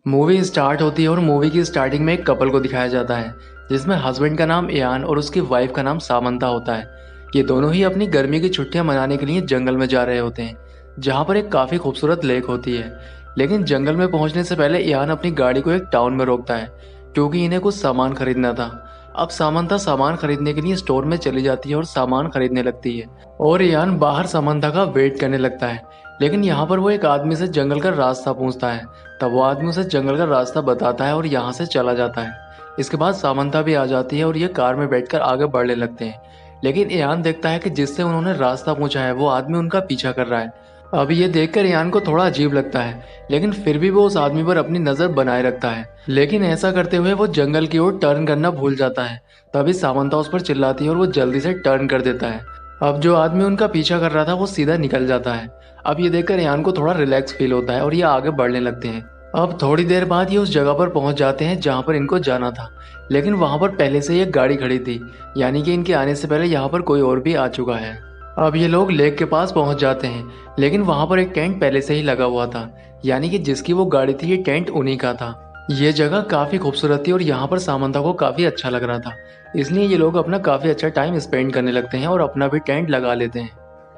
Movie start होती है और मूवी की स्टार्टिंग में एक कपल को दिखाया जाता है जिसमें हस्बैंड का नाम इयान और उसकी वाइफ का नाम सामंता होता है। ये दोनों ही अपनी गर्मी की छुट्टियां मनाने के लिए जंगल में जा रहे होते हैं जहां पर एक काफ़ी खूबसूरत लेक होती है। लेकिन जंगल में पहुंचने से पहले इयान अपनी गाड़ी को एक टाउन में रोकता है क्योंकि इन्हें कुछ सामान खरीदना था। अब सामंता सामान खरीदने के लिए स्टोर में चली जाती है और सामान खरीदने लगती है और इयान बाहर सामंता का वेट करने लगता है। लेकिन यहाँ पर वो एक आदमी से जंगल का रास्ता पूछता है, तब वो आदमी उसे जंगल का रास्ता बताता है और यहाँ से चला जाता है। इसके बाद सामंता भी आ जाती है और ये कार में बैठकर आगे बढ़ने लगते हैं। लेकिन ईयान देखता है कि जिससे उन्होंने रास्ता पूछा है वो आदमी उनका पीछा कर रहा है। अब ये देखकर ईयान को थोड़ा अजीब लगता है, लेकिन फिर भी वो उस आदमी पर अपनी नजर बनाए रखता है। लेकिन ऐसा करते हुए वो जंगल की ओर टर्न करना भूल जाता है। तभी सामंता उस पर चिल्लाती है और वो जल्दी से टर्न कर देता है। अब जो आदमी उनका पीछा कर रहा था वो सीधा निकल जाता है। अब ये देखकर ईयान को थोड़ा रिलैक्स फील होता है और ये आगे बढ़ने लगते हैं। अब थोड़ी देर बाद ये उस जगह पर पहुंच जाते हैं जहां पर इनको जाना था। लेकिन वहां पर पहले से ही एक गाड़ी खड़ी थी, यानी कि इनके आने से पहले यहाँ पर कोई और भी आ चुका है। अब ये लोग लेक के पास पहुंच जाते हैं, लेकिन वहां पर एक टेंट पहले से ही लगा हुआ था, यानी कि जिसकी वो गाड़ी थी ये टेंट उन्हीं का था। ये जगह काफी खूबसूरत थी और यहाँ पर सामंता को काफी अच्छा लग रहा था, इसलिए ये लोग अपना काफी अच्छा टाइम स्पेंड करने लगते हैं और अपना भी टेंट लगा लेते हैं।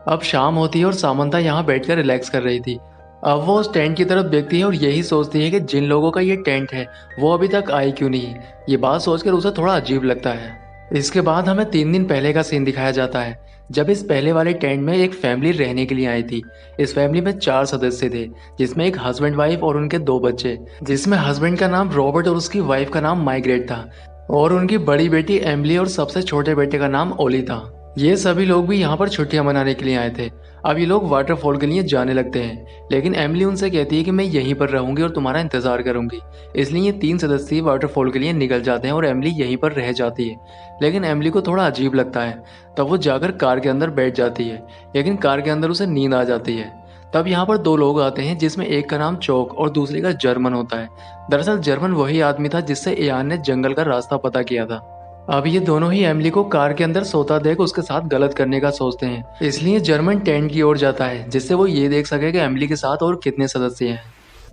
अब शाम होती है और सामंता यहाँ बैठकर रिलैक्स कर रही थी। अब वो उस टेंट की तरफ देखती है और यही सोचती है कि जिन लोगों का ये टेंट है वो अभी तक आए क्यों नहीं। ये बात सोचकर उसे थोड़ा अजीब लगता है। इसके बाद हमें 3 दिन पहले का सीन दिखाया जाता है, जब इस पहले वाले टेंट में एक फैमिली रहने के लिए आई थी। इस फैमिली में 4 सदस्य थे, जिसमें एक हस्बैंड वाइफ और उनके 2 बच्चे, जिसमें हस्बैंड का नाम रॉबर्ट और उसकी वाइफ का नाम माइग्रेट था और उनकी बड़ी बेटी एमिली और सबसे छोटे बेटे का नाम ओली था। ये सभी लोग भी यहाँ पर छुट्टियां मनाने के लिए आए थे। अब ये लोग वाटरफॉल के लिए जाने लगते हैं, लेकिन एमिली उनसे कहती है कि मैं यहीं पर रहूंगी और तुम्हारा इंतजार करूंगी। इसलिए ये 3 सदस्य वाटरफॉल के लिए निकल जाते हैं और एमिली यहीं पर रह जाती है। लेकिन एमिली को थोड़ा अजीब लगता है, तब वो जाकर कार के अंदर बैठ जाती है, लेकिन कार के अंदर उसे नींद आ जाती है। तब यहाँ पर 2 लोग आते हैं, जिसमें एक का नाम चौक और दूसरे का जर्मन होता है। दरअसल जर्मन वही आदमी था जिससे ईयान ने जंगल का रास्ता पता किया था। अब ये दोनों ही एमिली को कार के अंदर सोता देख उसके साथ गलत करने का सोचते हैं, इसलिए जर्मन टेंट की ओर जाता है जिससे वो ये देख सके कि एमिली के साथ और कितने सदस्य हैं।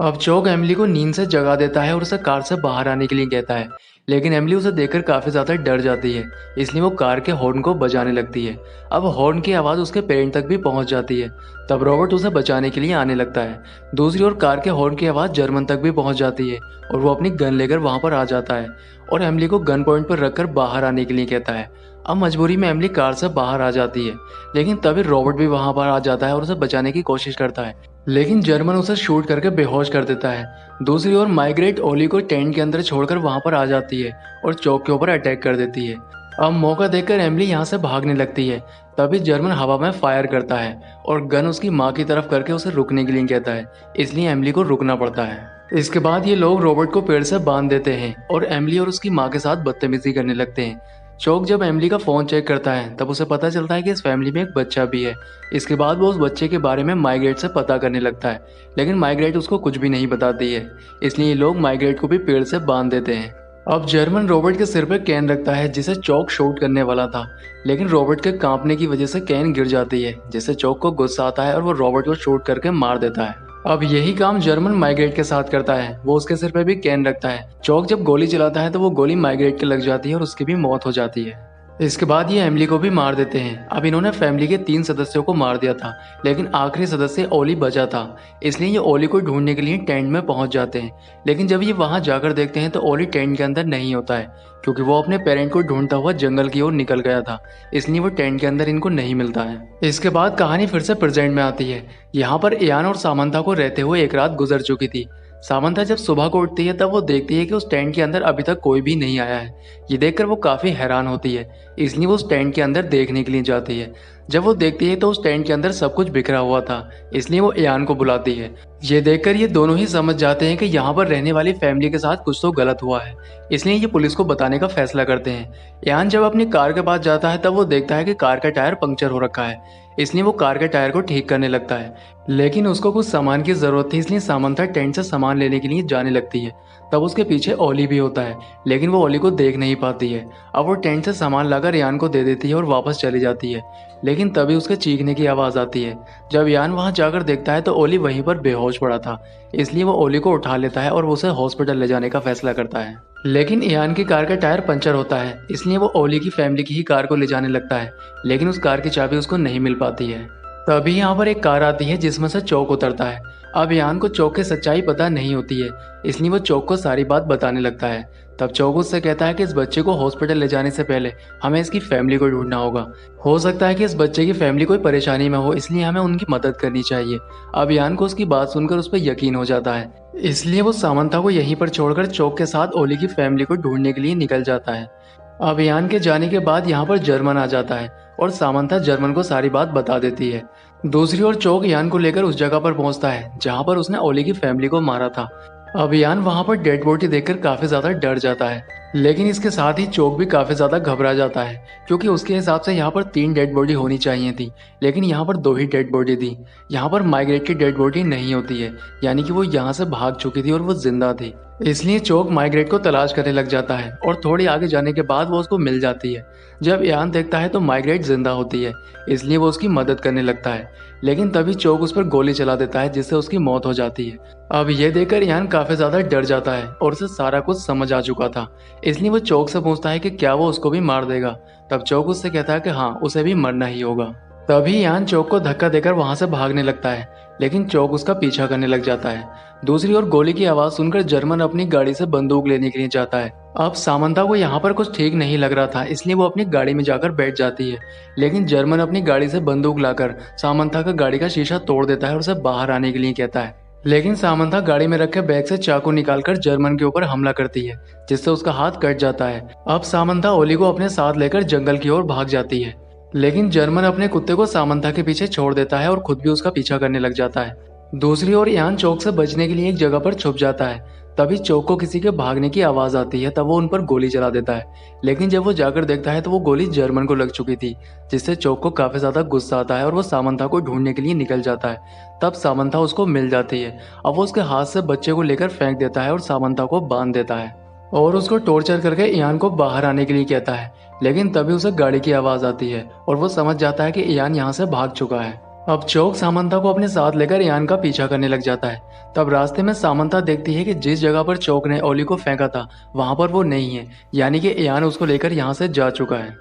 अब चौक एमिली को नींद से जगा देता है और उसे कार से बाहर आने के लिए कहता है, लेकिन एमिली उसे देखकर काफी ज्यादा डर जाती है, इसलिए वो कार के हॉर्न को बजाने लगती है। अब हॉर्न की आवाज उसके पेरेंट तक भी पहुंच जाती है। तब रॉबर्ट उसे बचाने के लिए आने लगता है। दूसरी ओर कार के हॉर्न की आवाज जर्मन तक भी पहुंच जाती है और वो अपनी गन लेकर वहां पर आ जाता है और एमिली को गन पॉइंट पर रखकर बाहर आने के लिए कहता है। अब मजबूरी में एमिली कार से बाहर आ जाती है, लेकिन तभी रॉबर्ट भी वहां पर आ जाता है और उसे बचाने की कोशिश करता है, लेकिन जर्मन उसे शूट करके बेहोश कर देता है। दूसरी ओर माइग्रेट ओली को टेंट के अंदर छोड़कर वहां पर आ जाती है और चौक के ऊपर अटैक कर देती है। अब मौका देखकर एमिली यहाँ से भागने लगती है, तभी जर्मन हवा में फायर करता है और गन उसकी माँ की तरफ करके उसे रुकने के लिए कहता है, इसलिए एमिली को रुकना पड़ता है। इसके बाद ये लोग रॉबर्ट को पेड़ से बांध देते हैं और एमिली और उसकी माँ के साथ बदतमीजी करने लगते हैं। चौक जब एमिली का फोन चेक करता है तब उसे पता चलता है कि इस फैमिली में एक बच्चा भी है। इसके बाद वो उस बच्चे के बारे में माइग्रेट से पता करने लगता है, लेकिन माइग्रेट उसको कुछ भी नहीं बताती है, इसलिए ये लोग माइग्रेट को भी पेड़ से बांध देते हैं। अब जर्मन रॉबर्ट के सिर पे कैन रखता है जिसे चौक शूट करने वाला था, लेकिन रॉबर्ट के कांपने की वजह से कैन गिर जाती है, जिससे चौक को गुस्सा आता है और वो रॉबर्ट को शूट करके मार देता है। अब यही काम जर्मन माइग्रेट के साथ करता है, वो उसके सिर पे भी कैन रखता है। चौक जब गोली चलाता है तो वो गोली माइग्रेट के लग जाती है और उसकी भी मौत हो जाती है। इसके बाद ये एमिली को भी मार देते हैं। अब इन्होंने फैमिली के 3 सदस्यों को मार दिया था, लेकिन आखिरी सदस्य ओली बचा था, इसलिए ये ओली को ढूंढने के लिए टेंट में पहुंच जाते हैं। लेकिन जब ये वहां जाकर देखते हैं तो ओली टेंट के अंदर नहीं होता है, क्योंकि वो अपने पेरेंट को ढूंढता हुआ जंगल की ओर निकल गया था, इसलिए वो टेंट के अंदर इनको नहीं मिलता है। इसके बाद कहानी फिर से प्रेजेंट में आती है। यहाँ पर ईयान और सामंता को रहते हुए एक रात गुजर चुकी थी। सामंता जब सुबह को उठती है तब वो देखती है कि उस टेंट के अंदर अभी तक कोई भी नहीं आया है। ये देखकर वो काफी हैरान होती है, इसलिए वो उस टेंट के अंदर देखने के लिए जाती है। जब वो देखती है तो उस टेंट के अंदर सब कुछ बिखरा हुआ था, इसलिए वो ईयान को बुलाती है। ये देखकर ये दोनों ही समझ जाते हैं कि यहाँ पर रहने वाली फैमिली के साथ कुछ तो गलत हुआ है, इसलिए ये पुलिस को बताने का फैसला करते हैं। ईयान जब अपनी कार के पास जाता है तब वो देखता है कि कार का टायर पंक्चर हो रखा है, इसलिए वो कार के टायर को ठीक करने लगता है। लेकिन उसको कुछ सामान की जरूरत थी, इसलिए सामंथा टेंट से सामान लेने के लिए जाने लगती है। तब उसके पीछे ओली भी होता है, लेकिन वो ओली को देख नहीं पाती है। अब वो टेंट से सामान लाकर यान को दे देती है और वापस चली जाती है। लेकिन तभी उसके चीखने की आवाज़ आती है। जब यान वहां जाकर देखता है तो ओली वहीं पर बेहोश पड़ा था। इसलिए वो ओली को उठा लेता है और उसे हॉस्पिटल ले जाने का फैसला करता है। लेकिन यान की कार का टायर पंचर होता है, इसलिए वो ओली की फैमिली की ही कार को ले जाने लगता है। लेकिन उस कार की चाबी उसको नहीं मिल पाती है। तभी यहाँ पर एक कार आती है जिसमें से चौक उतरता है। अब यान को चौक की सच्चाई पता नहीं होती है, इसलिए वो चौक को सारी बात बताने लगता है। तब चौक उससे कहता है कि इस बच्चे को हॉस्पिटल ले जाने से पहले हमें इसकी फैमिली को ढूंढना होगा। हो सकता है कि इस बच्चे की फैमिली कोई परेशानी में हो, इसलिए हमें उनकी मदद करनी चाहिए। अब यान को उसकी बात सुनकर उस पर यकीन हो जाता है, इसलिए वो सामंथा को यहीं पर छोड़कर चौक के साथ ओली की फैमिली को ढूंढने के लिए निकल जाता है। अब यान के जाने के बाद यहाँ पर जर्मन आ जाता है और सामंथा जर्मन को सारी बात बता देती है। दूसरी ओर चौक यान को लेकर उस जगह पर पहुंचता है जहाँ पर उसने ओली की फैमिली को मारा था। अब यान वहां पर डेड बॉडी देखकर काफी ज्यादा डर जाता है, लेकिन इसके साथ ही चौक भी काफी ज्यादा घबरा जाता है, क्योंकि उसके हिसाब से यहाँ पर 3 डेड बॉडी होनी चाहिए थी, लेकिन यहाँ पर 2 ही डेड बॉडी थी। यहाँ पर माइग्रेट की डेड बॉडी नहीं होती है, यानी कि वो यहाँ से भाग चुकी थी और वो जिंदा थी। इसलिए चौक माइग्रेट को तलाश करने लग जाता है और थोड़ी आगे जाने के बाद वो उसको मिल जाती है। जब यान देखता है तो माइग्रेट जिंदा होती है, इसलिए वो उसकी मदद करने लगता है। लेकिन तभी चौक उस पर गोली चला देता है, जिससे उसकी मौत हो जाती है। अब ये देखकर यान काफी ज्यादा डर जाता है और उसे सारा कुछ समझ आ चुका था, इसलिए वो चौक से पूछता है कि क्या वो उसको भी मार देगा। तब चौक उससे कहता है कि हाँ, उसे भी मरना ही होगा। तभी यान चौक को धक्का देकर वहां से भागने लगता है, लेकिन चौक उसका पीछा करने लग जाता है। दूसरी ओर गोली की आवाज सुनकर जर्मन अपनी गाड़ी से बंदूक लेने के लिए जाता है। अब सामंथा को यहाँ पर कुछ ठीक नहीं लग रहा था, इसलिए वो अपनी गाड़ी में जाकर बैठ जाती है। लेकिन जर्मन अपनी गाड़ी से बंदूक लाकर सामंथा का गाड़ी का शीशा तोड़ देता है और उसे बाहर आने के लिए कहता है। लेकिन सामंथा गाड़ी में रखे बैग से चाकू निकालकर जर्मन के ऊपर हमला करती है, जिससे उसका हाथ कट जाता है। अब सामंथा ओली को अपने साथ लेकर जंगल की ओर भाग जाती है, लेकिन जर्मन अपने कुत्ते को सामंथा के पीछे छोड़ देता है और खुद भी उसका पीछा करने लग जाता है। दूसरी ओर यान चौक से बचने के लिए एक जगह पर छुप जाता है। तभी चौक को किसी के भागने की आवाज आती है, तब वो उन पर गोली चला देता है। लेकिन जब वो जाकर देखता है तो वो गोली जर्मन को लग चुकी थी, जिससे चौक को काफी ज्यादा गुस्सा आता है और वो सामंथा को ढूंढने के लिए निकल जाता है। तब सामंथा उसको मिल जाती है। अब वो उसके हाथ से बच्चे को लेकर फेंक देता है और सामंथा को बांध देता है और उसको टॉर्चर करके इयान को बाहर आने के लिए कहता है। लेकिन तभी उसे गाड़ी की आवाज आती है और वो समझ जाता है कि इयान यहाँ से भाग चुका है। अब चौक सामंथा को अपने साथ लेकर इयान का पीछा करने लग जाता है। तब रास्ते में सामंथा देखती है कि जिस जगह पर चौक ने ओली को फेंका था वहां पर वो नहीं है, यानी कि इयान उसको लेकर यहाँ से जा चुका है।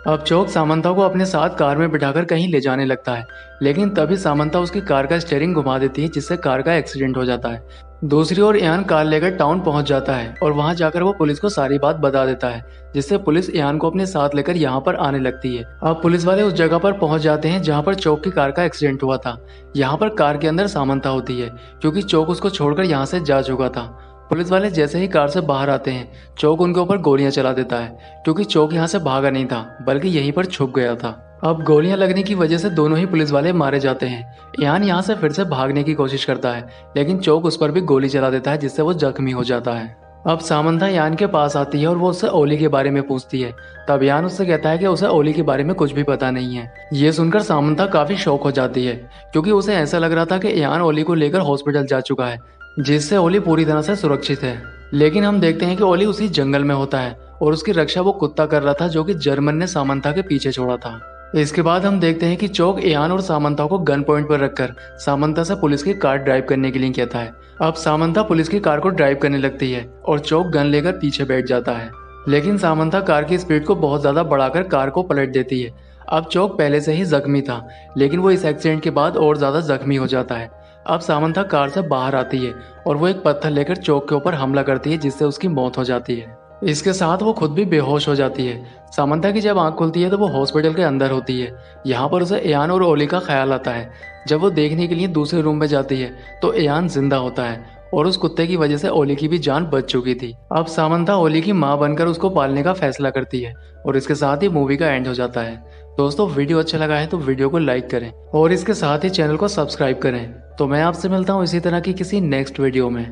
अब चौक सामंथा को अपने साथ कार में बिठाकर कहीं ले जाने लगता है, लेकिन तभी सामंथा उसकी कार का स्टीयरिंग घुमा देती है, जिससे कार का एक्सीडेंट हो जाता है। दूसरी ओर इयान कार लेकर टाउन पहुंच जाता है और वहां जाकर वो पुलिस को सारी बात बता देता है, जिससे पुलिस इयान को अपने साथ लेकर यहाँ पर आने लगती है। अब पुलिस वाले उस जगह पर पहुंच जाते हैं जहाँ पर चौक की कार का एक्सीडेंट हुआ था। यहाँ पर कार के अंदर सामंथा होती है, क्योंकि चौक उसको छोड़कर यहाँ से जा चुका था। पुलिस वाले जैसे ही कार से बाहर आते हैं, चौक उनके ऊपर गोलियां चला देता है, क्योंकि चौक यहाँ से भागा नहीं था बल्कि यहीं पर छुप गया था। अब गोलियां लगने की वजह से दोनों ही पुलिस वाले मारे जाते हैं। इयान यहाँ से फिर से भागने की कोशिश करता है, लेकिन चौक उस पर भी गोली चला देता है, जिससे वो जख्मी हो जाता है। अब सामंथा यान के पास आती है और वो उससे ओली के बारे में पूछती है। तब यान उससे कहता है कि उसे ओली के बारे में कुछ भी पता नहीं है। ये सुनकर सामंथा काफी शौक हो जाती है, क्योंकि उसे ऐसा लग रहा था कि यान ओली को लेकर हॉस्पिटल जा चुका है, जिससे ओली पूरी तरह से सुरक्षित है। लेकिन हम देखते हैं कि ओली उसी जंगल में होता है और उसकी रक्षा वो कुत्ता कर रहा था, जो कि जर्मन ने सामंथा के पीछे छोड़ा था। इसके बाद हम देखते हैं कि चौक इयान और सामंथा को गन पॉइंट पर रखकर सामंथा से पुलिस की कार ड्राइव करने के लिए कहता है। अब सामंथा पुलिस की कार को ड्राइव करने लगती है और चौक गन लेकर पीछे बैठ जाता है, लेकिन सामंथा कार की स्पीड को बहुत ज्यादा बढ़ाकर कार को पलट देती है। अब चौक पहले से ही जख्मी था, लेकिन वो इस एक्सीडेंट के बाद और ज्यादा जख्मी हो जाता है। अब सामंथा कार से बाहर आती है और वो एक पत्थर लेकर चौक के ऊपर हमला करती है, जिससे उसकी मौत हो जाती है। इसके साथ वो खुद भी बेहोश हो जाती है। सामंथा की जब आंख खुलती है तो वो हॉस्पिटल के अंदर होती है। यहाँ पर उसे इयान और ओली का ख्याल आता है। जब वो देखने के लिए दूसरे रूम में जाती है तो इयान जिंदा होता है और उस कुत्ते की वजह से ओली की भी जान बच चुकी थी। अब सामंथा ओली की माँ बनकर उसको पालने का फैसला करती है और इसके साथ ही मूवी का एंड हो जाता है। दोस्तों, वीडियो अच्छा लगा है तो वीडियो को लाइक करें और इसके साथ ही चैनल को सब्सक्राइब करें। तो मैं आपसे मिलता हूँ इसी तरह की किसी नेक्स्ट वीडियो में।